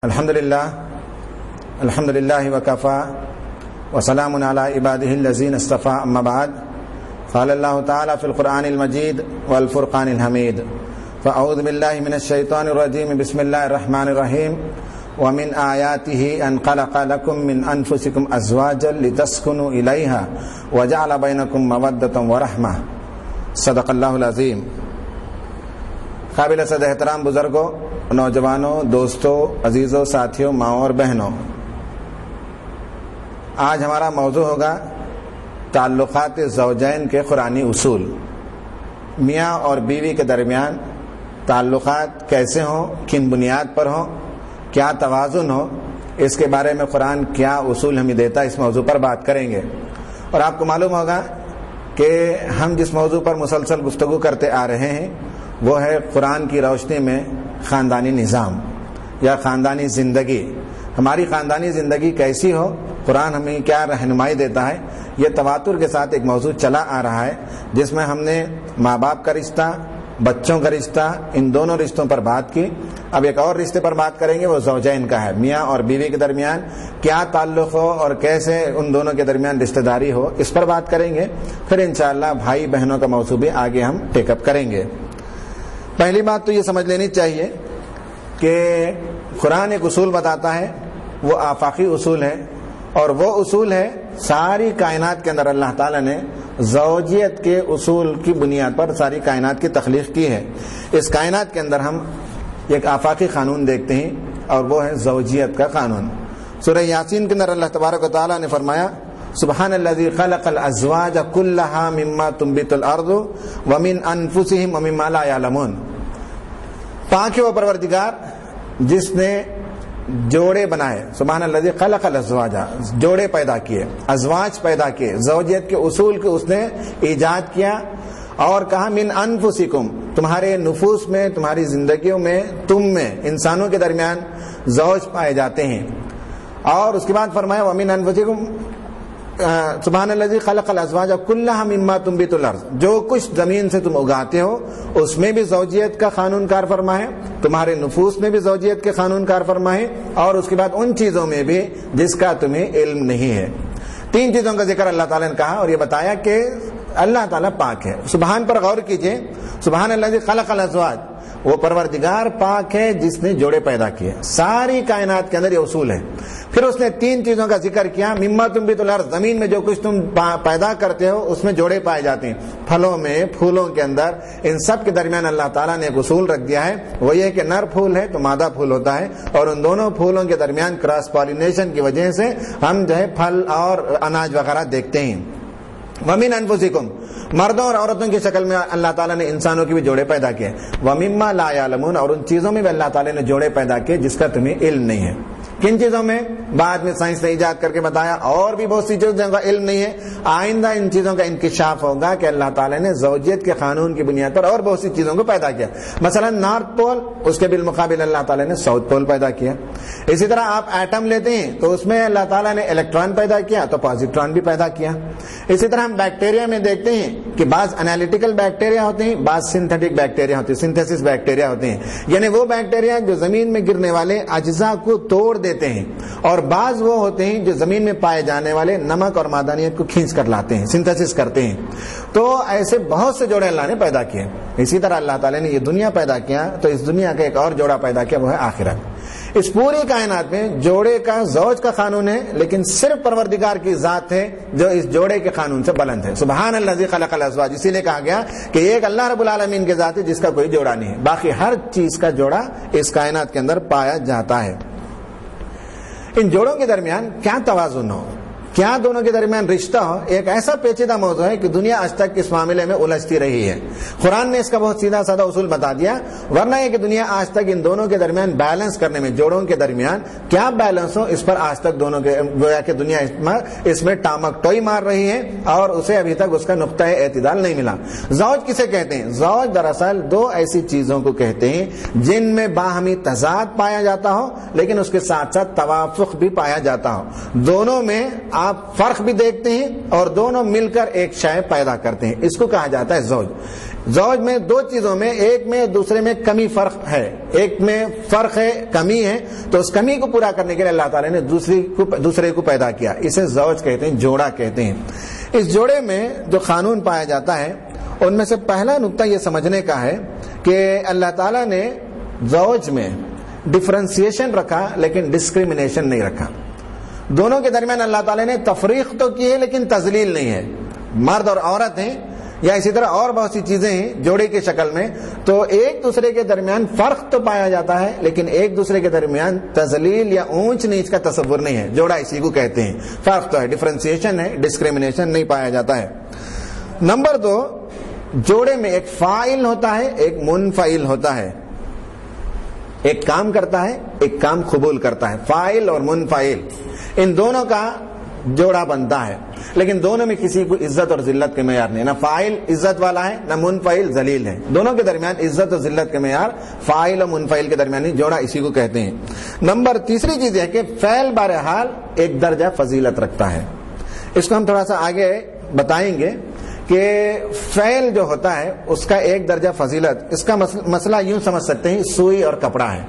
الحمدللہ وکفا وسلام علی عبادہ الذین اصطفى اما بعد قال اللہ تعالی فی القرآن المجید والفرقان الحمید فاعوذ باللہ من الشیطان الرجیم بسم اللہ الرحمن الرحیم ومن آیاتہ ان خلق لکم من انفسکم ازواجا لتسکنوا الیہا وجعل بینکم مودۃ ورحمہ صدق اللہ العظیم۔ قابل صد احترام بزرگوں، نوجوانوں، دوستوں، عزیزوں، ساتھیوں، ماؤں اور بہنوں، آج ہمارا موضوع ہوگا تعلقات زوجین کے قرآنی اصول۔ میاں اور بیوی کے درمیان تعلقات کیسے ہوں، کن بنیاد پر ہوں، کیا توازن ہو، اس کے بارے میں قرآن کیا اصول ہمیں دیتا ہے، اس موضوع پر بات کریں گے۔ اور آپ کو معلوم ہوگا کہ ہم جس موضوع پر مسلسل گفتگو کرتے آ رہے ہیں وہ ہے قرآن کی روشنی میں خاندانی نظام یا خاندانی زندگی۔ ہماری خاندانی زندگی کیسی ہو، قرآن ہمیں کیا رہنمائی دیتا ہے، یہ تواتر کے ساتھ ایک موضوع چلا آ رہا ہے جس میں ہم نے ماں باپ کا رشتہ، بچوں کا رشتہ، ان دونوں رشتوں پر بات کی۔ اب ایک اور رشتے پر بات کریں گے، وہ زوجین کا ہے، میاں اور بیوی کے درمیان کیا تعلق ہو اور کیسے ان دونوں کے درمیان رشتہ داری ہو، اس پر بات کریں گے۔ پھر انشاءاللہ بھائی بہنوں کا موضوع بھی آگے ہم ٹیک اپ کریں گے۔ پہلی بات تو یہ سمجھ لینی چاہیے کہ قرآن ایک اصول بتاتا ہے، وہ آفاقی اصول ہے، اور وہ اصول ہے ساری کائنات کے اندر اللہ تعالیٰ نے زوجیت کے اصول کی بنیاد پر ساری کائنات کی تخلیق کی ہے۔ اس کائنات کے اندر ہم ایک آفاقی قانون دیکھتے ہیں اور وہ ہے زوجیت کا قانون۔ سورہ یاسین کے اندر اللہ تبارک و تعالیٰ نے فرمایا سبحان الذی خلق الازواج کلھا مما تنبت الارض ومن انفسہم ومما لا یعلمون۔ پاک ہے وہ پروردگار جس نے جوڑے بنائے، سبحان الذی خلق الازواج، جوڑے پیدا کیے، ازواج پیدا کیے، زوجیت کے اصول کو اس نے ایجاد کیا، اور کہا من انفسکم، تمہارے نفوس میں، تمہاری زندگیوں میں، تم میں، انسانوں کے درمیان زوج پائے جاتے ہیں۔ اور اس کے بعد فرمایا ومن انفسکم سبحان الذی خلق الازواج کلھا مما تنبت الارض، جو کچھ زمین سے تم اگاتے ہو اس میں بھی زوجیت کا قانون کار فرما ہے، تمہارے نفوس میں بھی زوجیت کے قانون کار فرما ہے، اور اس کے بعد ان چیزوں میں بھی جس کا تمہیں علم نہیں ہے۔ تین چیزوں کا ذکر اللہ تعالیٰ نے کہا اور یہ بتایا کہ اللہ تعالیٰ پاک ہے۔ سبحان پر غور کیجئے، سبحان الذی خلق الازواج، وہ پروردگار پاک ہے جس نے جوڑے پیدا کیے۔ ساری کائنات کے اندر یہ اصول ہے۔ پھر اس نے تین چیزوں کا ذکر کیا، مما تنبت الارض، زمین میں جو کچھ تم پیدا کرتے ہو اس میں جوڑے پائے جاتے ہیں، پھلوں میں، پھولوں کے اندر، ان سب کے درمیان اللہ تعالیٰ نے ایک اصول رکھ دیا ہے، وہ یہ کہ نر پھول ہے تو مادہ پھول ہوتا ہے، اور ان دونوں پھولوں کے درمیان کراس پالینیشن کی وجہ سے ہم جو ہے پھل اور اناج وغیرہ دیکھتے ہیں۔ ومن انفسکم، مردوں اور عورتوں کی شکل میں اللہ تعالیٰ نے انسانوں کے بھی جوڑے پیدا کیے، ومما لا یعلمون، اور ان چیزوں میں بھی اللہ تعالیٰ نے جوڑے پیدا کیے جس کا تمہیں علم نہیں ہے۔ کن چیزوں میں؟ بعد میں سائنس نے ایجاد کر کے بتایا، اور بھی بہت سی چیزوں کا علم نہیں ہے، آئندہ ان چیزوں کا انکشاف ہوگا کہ اللہ تعالیٰ نے زوجیت کے قانون کی بنیاد پر اور بہت سی چیزوں کو پیدا کیا۔ مثلا نارتھ پول، اس کے بالمقابل اللہ تعالیٰ نے ساؤتھ پول پیدا کیا۔ اسی طرح آپ ایٹم لیتے ہیں تو اس میں اللہ تعالیٰ نے الیکٹران پیدا کیا تو پازیٹران بھی پیدا کیا۔ اسی طرح ہم بیکٹیریا میں دیکھتے ہیں کہ بعض انالیٹیکل بیکٹیریا ہوتے ہیں، بعض سنتھیٹک بیکٹیریا ہوتے ہیں، سنتھیسس بیکٹیریا ہوتے ہیں، یعنی وہ بیکٹیریا جو زمین میں گرنے والے اجزاء کو توڑ دیتے ہیں، اور بعض وہ ہوتے ہیں جو زمین میں پائے جانے والے نمک اور معدنیات کو کھینچ کر لاتے ہیں، سنتھیسس کرتے ہیں۔ تو ایسے بہت سے جوڑے اللہ نے پیدا کیے۔ اسی طرح اللہ تعالیٰ نے یہ دنیا پیدا کیا تو اس دنیا کا ایک اور جوڑا پیدا کیا، وہ ہے آخرت۔ اس پوری کائنات میں جوڑے کا، زوج کا قانون ہے، لیکن صرف پروردگار کی ذات ہے جو اس جوڑے کے قانون سے بلند ہے۔ سبحان الذی خلق الازواج، اسی لیے کہا گیا کہ ایک اللہ رب العالمین کی ذات ہے جس کا کوئی جوڑا نہیں ہے، باقی ہر چیز کا جوڑا اس کائنات کے اندر پایا جاتا ہے۔ ان جوڑوں کے درمیان کیا توازن ہو، کیا دونوں کے درمیان رشتہ ہو، ایک ایسا پیچیدہ موضوع ہے کہ دنیا آج تک اس معاملے میں الجھتی رہی ہے۔ قرآن نے اس کا بہت سیدھا سادہ اصول بتا دیا، ورنہ یہ کہ دنیا آج تک ان دونوں کے درمیان بیلنس کرنے میں، جوڑوں کے درمیان کیا بیلنس ہو، اس پر آج تک دونوں کے گویا کہ دنیا اس میں ٹامک ٹوئی مار رہی ہے اور اسے ابھی تک اس کا نقطہ اعتدال نہیں ملا۔ زوج کسے کہتے ہیں؟ زوج دراصل دو ایسی چیزوں کو کہتے ہیں جن میں باہمی تضاد پایا جاتا ہو لیکن اس کے ساتھ ساتھ توافق بھی پایا جاتا ہو، دونوں میں آپ فرق بھی دیکھتے ہیں اور دونوں مل کر ایک شے پیدا کرتے ہیں. اس کو کہا جاتا ہے زوج. زوج میں دو چیزوں میں، ایک میں دوسرے میں کمی فرق ہے، ایک میں فرق ہے، کمی ہے، تو اس کمی کو پورا کرنے کے لیے اللہ تعالیٰ نے دوسرے کو پیدا کیا. اسے زوج کہتے ہیں، جوڑا کہتے ہیں. اس جوڑے میں جو قانون پایا جاتا ہے ان میں سے پہلا نقطہ یہ سمجھنے کا ہے کہ اللہ تعالیٰ نے زوج میں ڈفرینسیشن رکھا لیکن ڈسکریمنیشن نہیں رکھا. دونوں کے درمیان اللہ تعالیٰ نے تفریق تو کی ہے لیکن تذلیل نہیں ہے. مرد اور عورت ہیں یا اسی طرح اور بہت سی چیزیں ہیں جوڑے کی شکل میں، تو ایک دوسرے کے درمیان فرق تو پایا جاتا ہے لیکن ایک دوسرے کے درمیان تذلیل یا اونچ نیچ کا تصور نہیں ہے. جوڑا اسی کو کہتے ہیں. فرق تو ہے، ڈفرینسیشن ہے، ڈسکریمنیشن نہیں پایا جاتا ہے. نمبر 2، جوڑے میں ایک فاعل ہوتا ہے، ایک منفعل ہوتا ہے. ایک کام کرتا ہے، ایک کام قبول کرتا ہے. فاعل اور منفعل، ان دونوں کا جوڑا بنتا ہے لیکن دونوں میں کسی کو عزت اور ذلت کے معیار نہیں. نہ فاعل عزت والا ہے نہ منفعل ذلیل ہے. دونوں کے درمیان عزت اور ذلت کے معیار فاعل اور منفعل کے درمیان جوڑا اسی کو کہتے ہیں. نمبر تیسری چیز یہ ہے کہ فعل بہرحال ایک درجہ فضیلت رکھتا ہے. اس کو ہم تھوڑا سا آگے بتائیں گے کہ فعل جو ہوتا ہے اس کا ایک درجہ فضیلت. اس کا مسئلہ یوں سمجھ سکتے ہیں، سوئی اور کپڑا ہے.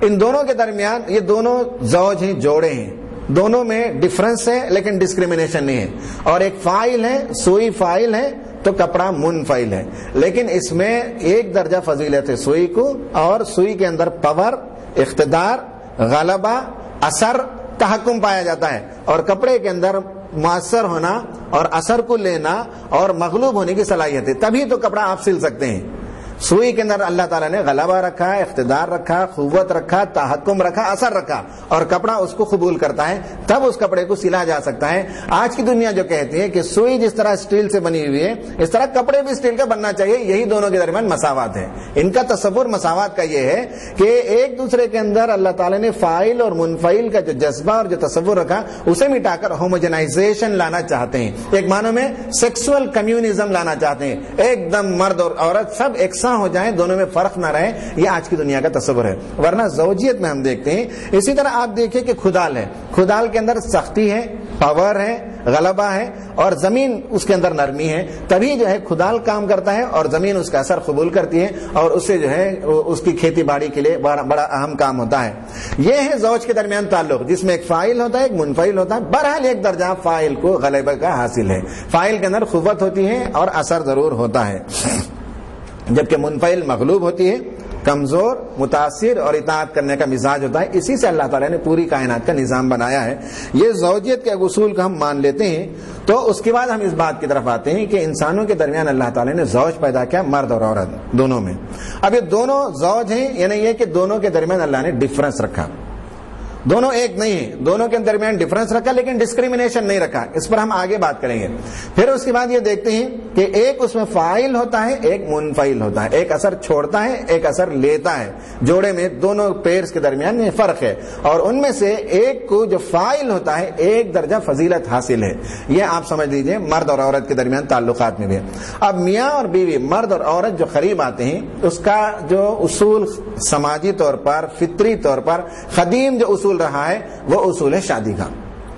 ان دونوں کے درمیان یہ دونوں زوج ہیں، جوڑے ہیں، دونوں میں ڈفرنس ہے لیکن ڈسکریمنیشن نہیں ہے. اور ایک فاعل ہے، سوئی فاعل ہے تو کپڑا منفعل ہے، لیکن اس میں ایک درجہ فضیلت ہے سوئی کو. اور سوئی کے اندر پاور، اقتدار، غلبہ، اثر، تحکم پایا جاتا ہے. اور کپڑے کے اندر مؤثر ہونا اور اثر کو لینا اور مغلوب ہونے کی صلاحیت ہے. تبھی تو کپڑا آپ سل سکتے ہیں. سوئی کے اندر اللہ تعالیٰ نے غلبہ رکھا، اقتدار رکھا، قوت رکھا، تحکم رکھا، اثر رکھا، اور کپڑا اس کو قبول کرتا ہے، تب اس کپڑے کو سلا جا سکتا ہے. آج کی دنیا جو کہتی ہے کہ سوئی جس طرح اسٹیل سے بنی ہوئی ہے اس طرح کپڑے بھی اسٹیل کا بننا چاہیے، یہی دونوں کے درمیان مساوات ہے. ان کا تصور مساوات کا یہ ہے کہ ایک دوسرے کے اندر اللہ تعالیٰ نے فاعل اور منفعل کا جو جذبہ اور جو تصور رکھا اسے مٹا کر ہوموجنائزیشن لانا چاہتے ہیں. ایک معنی میں سیکسول کمیونزم لانا چاہتے ہیں، ایک دم مرد اور عورت سب یکساں ہو جائیں، دونوں میں فرق نہ رہے. یہ آج کی دنیا کا تصور ہے. ورنہ زوجیت میں ہم دیکھتے ہیں اسی طرح آپ دیکھیں کہ کھدال ہے، کھدال کے اندر سختی ہے، پاور ہے، غلبہ ہے، اور زمین اس کے اندر نرمی ہے. تبھی جو ہے کھدال کام کرتا ہے اور زمین اس کا اثر قبول کرتی ہے اور اس سے جو ہے اس کی کھیتی باڑی کے لیے بڑا اہم کام ہوتا ہے. یہ ہے زوج کے درمیان تعلق جس میں ایک فاعل ہوتا ہے، ایک منفعل ہوتا ہے. بہرحال ایک درجہ فاعل کو غلبہ کا حاصل ہے. فاعل کے اندر قوت ہوتی ہے اور اثر ضرور ہوتا ہے، جبکہ منفعل مغلوب ہوتی ہے، کمزور، متاثر اور اطاعت کرنے کا مزاج ہوتا ہے. اسی سے اللہ تعالیٰ نے پوری کائنات کا نظام بنایا ہے. یہ زوجیت کے اصول کو ہم مان لیتے ہیں تو اس کے بعد ہم اس بات کی طرف آتے ہیں کہ انسانوں کے درمیان اللہ تعالیٰ نے زوج پیدا کیا، مرد اور عورت دونوں میں. اب یہ دونوں زوج ہیں، یعنی یہ کہ دونوں کے درمیان اللہ نے ڈفرنس رکھا. دونوں ایک نہیں ہیں، دونوں کے درمیان ڈفرنس رکھا لیکن ڈسکریمنیشن نہیں رکھا. اس پر ہم آگے بات کریں گے. پھر اس کے بعد یہ دیکھتے ہیں کہ ایک اس میں فاعل ہوتا ہے، ایک منفعل ہوتا ہے. ایک اثر چھوڑتا ہے، ایک اثر لیتا ہے. جوڑے میں دونوں پیئرز کے درمیان یہ فرق ہے اور ان میں سے ایک کو جو فاعل ہوتا ہے ایک درجہ فضیلت حاصل ہے. یہ آپ سمجھ لیجئے مرد اور عورت کے درمیان تعلقات میں بھی. اب میاں اور بیوی، مرد اور عورت جو قریب آتے ہیں اس کا جو اصول سماجی طور پر، فطری طور پر قدیم جو اصول رہا ہے وہ اصول ہے شادی کا.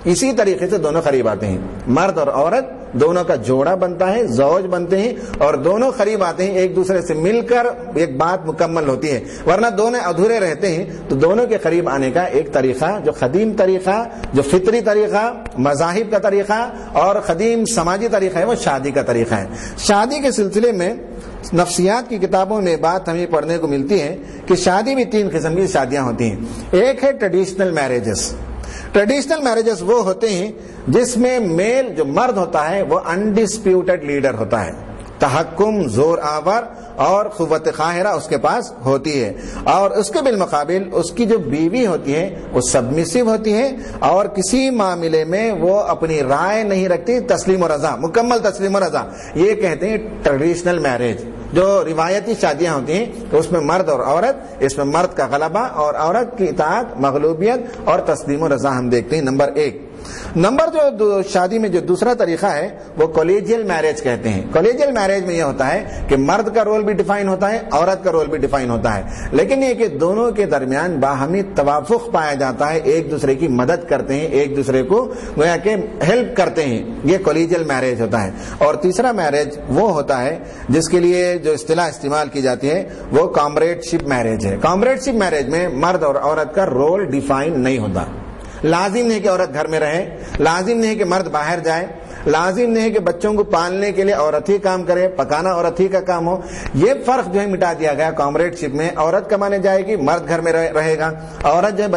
اسی طریقے سے دونوں قریب آتے ہیں. مرد اور عورت دونوں کا جوڑا بنتا ہے، زوج بنتے ہیں اور دونوں قریب آتے ہیں، ایک دوسرے سے مل کر ایک بات مکمل ہوتی ہے. ورنہ دونوں ادھورے رہتے ہیں. تو دونوں کے قریب آنے کا ایک طریقہ جو قدیم طریقہ، جو فطری طریقہ، مذاہب کا طریقہ اور قدیم سماجی طریقہ ہے وہ شادی کا طریقہ ہے. شادی کے سلسلے میں نفسیات کی کتابوں میں بات ہمیں پڑھنے کو ملتی ہے کہ شادی بھی 3 قسم کی شادیاں ہوتی ہیں. ایک ہے ٹریڈیشنل میرجز. ٹریڈیشنل میرجز وہ ہوتے ہیں جس میں میل جو مرد ہوتا ہے وہ انڈسپیوٹڈ لیڈر ہوتا ہے، تحکم، زور آور اور قوت قاہرہ اس کے پاس ہوتی ہے. اور اس کے بالمقابل اس کی جو بیوی ہوتی ہے وہ سبمسو ہوتی ہے اور کسی معاملے میں وہ اپنی رائے نہیں رکھتی، تسلیم و رضا، مکمل تسلیم و رضا. یہ کہتے ہیں ٹریڈیشنل میرج. جو روایتی شادیاں ہوتی ہیں تو اس میں مرد اور عورت، اس میں مرد کا غلبہ اور عورت کی اطاعت، مغلوبیت اور تسلیم و رضا ہم دیکھتے ہیں. نمبر 1. نمبر جو شادی میں جو دوسرا طریقہ ہے وہ کولیجیل میرج کہتے ہیں. کولیجیل میرج میں یہ ہوتا ہے کہ مرد کا رول بھی ڈیفائن ہوتا ہے, عورت کا رول بھی ڈیفائن ہوتا ہے, لیکن یہ کہ دونوں کے درمیان باہمی توافق پایا جاتا ہے, ایک دوسرے کی مدد کرتے ہیں, ایک دوسرے کو گویا کہ ہیلپ کرتے ہیں, یہ کولیجیل میرج ہوتا ہے. اور تیسرا میرج وہ ہوتا ہے جس کے لیے جو اصطلاح استعمال کی جاتی ہے وہ کامریڈ شپ میرج ہے. کامریڈ شپ میرج میں مرد اور عورت کا رول ڈیفائن نہیں ہوتا. لازم نہیں کہ عورت گھر میں رہے, لازم نہیں کہ مرد باہر جائے, لازم نہیں کہ بچوں کو پالنے کے لیے عورت ہی کام کرے, پکانا عورت ہی کا کام ہو. یہ فرق جو ہے مٹا دیا گیا کامریڈ شپ میں. عورت کمانے جائے گی, مرد گھر میں رہے گا. عورت جو ہے